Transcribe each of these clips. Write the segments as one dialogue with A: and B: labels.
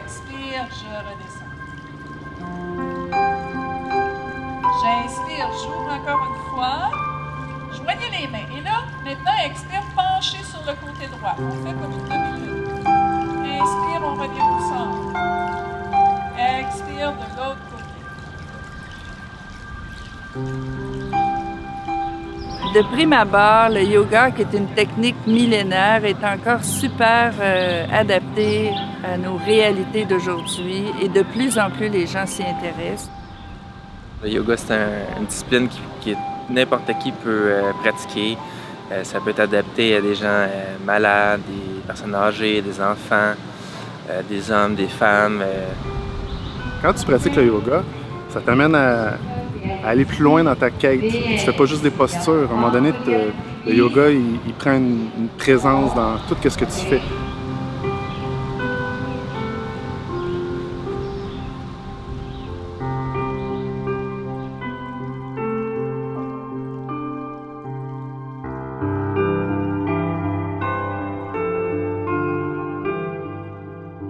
A: J'expire, je redescends. J'inspire, j'ouvre encore une fois. Joignez les mains. Et là, maintenant, expire, penchez sur le côté droit. On fait comme une demi-lune. Inspire, on revient au centre. Expire de l'autre côté.
B: De prime abord, le yoga, qui est une technique millénaire, est encore super adapté à nos réalités d'aujourd'hui et de plus en plus les gens s'y intéressent.
C: Le yoga, c'est une discipline qui n'importe qui peut pratiquer. Ça peut être adapté à des gens malades, des personnes âgées, des enfants, des hommes, des femmes.
D: Quand tu pratiques le yoga, ça t'amène à aller plus loin dans ta quête. Tu fais pas juste des postures. À un moment donné, le yoga, il prend une présence dans tout ce que tu fais.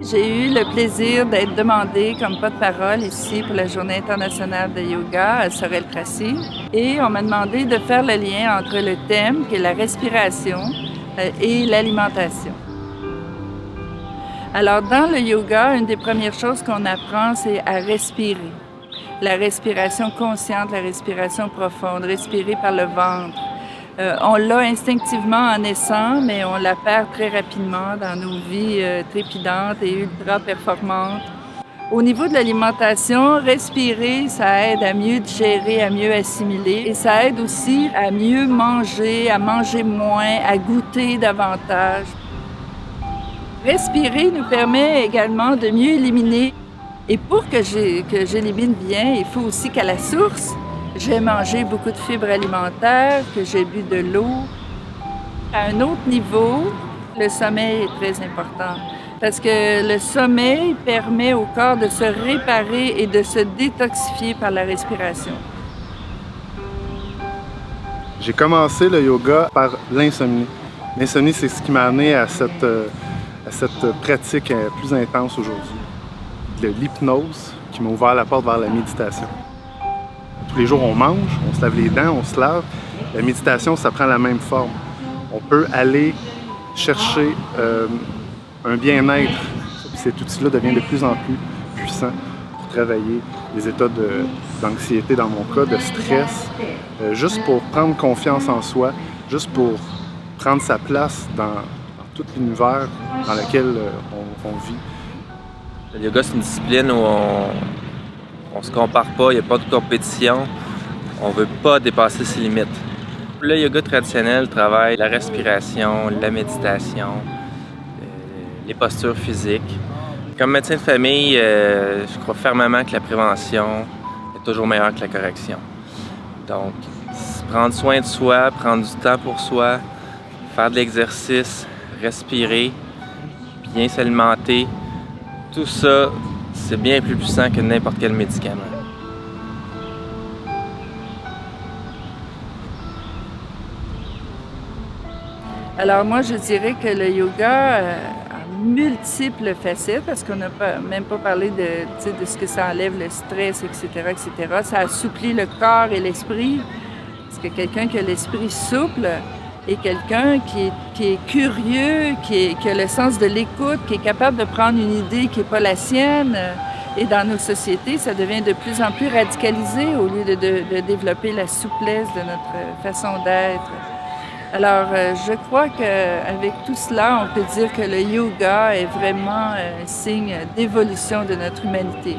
B: J'ai eu le plaisir d'être demandée comme porte-parole ici pour la Journée internationale de yoga à Sorel-Tracy. Et on m'a demandé de faire le lien entre le thème, qui est la respiration, et l'alimentation. Alors, dans le yoga, une des premières choses qu'on apprend, c'est à respirer. La respiration consciente, la respiration profonde, respirer par le ventre. On l'a instinctivement en naissant, mais on la perd très rapidement dans nos vies trépidantes et ultra performantes. Au niveau de l'alimentation, respirer, ça aide à mieux digérer, à mieux assimiler et ça aide aussi à mieux manger, à manger moins, à goûter davantage. Respirer nous permet également de mieux éliminer. Et pour que j'élimine bien, il faut aussi qu'à la source, j'ai mangé beaucoup de fibres alimentaires, que j'ai bu de l'eau. À un autre niveau, le sommeil est très important parce que le sommeil permet au corps de se réparer et de se détoxifier par la respiration.
D: J'ai commencé le yoga par l'insomnie. L'insomnie, c'est ce qui m'a amené à cette pratique plus intense aujourd'hui. De l'hypnose qui m'a ouvert la porte vers la méditation. Tous les jours, on mange, on se lave les dents, on se lave. La méditation, ça prend la même forme. On peut aller chercher un bien-être. Cet outil-là devient de plus en plus puissant pour travailler les états d'anxiété, dans mon cas, de stress, juste pour prendre confiance en soi, juste pour prendre sa place dans tout l'univers dans lequel on vit.
C: Le yoga, c'est une discipline où on se compare pas, il n'y a pas de compétition, on ne veut pas dépasser ses limites. Le yoga traditionnel travaille la respiration, la méditation, les postures physiques. Comme médecin de famille, je crois fermement que la prévention est toujours meilleure que la correction. Donc, prendre soin de soi, prendre du temps pour soi, faire de l'exercice, respirer, bien s'alimenter, tout ça, c'est bien plus puissant que n'importe quel médicament.
B: Alors moi, je dirais que le yoga a multiples facettes parce qu'on n'a même pas parlé de ce que ça enlève, le stress, etc., etc. Ça assouplit le corps et l'esprit. Parce que quelqu'un qui a l'esprit souple est quelqu'un qui est curieux, qui a le sens de l'écoute, qui est capable de prendre une idée qui n'est pas la sienne. Et dans nos sociétés, ça devient de plus en plus radicalisé au lieu de développer la souplesse de notre façon d'être. Alors, je crois qu'avec tout cela, on peut dire que le yoga est vraiment un signe d'évolution de notre humanité.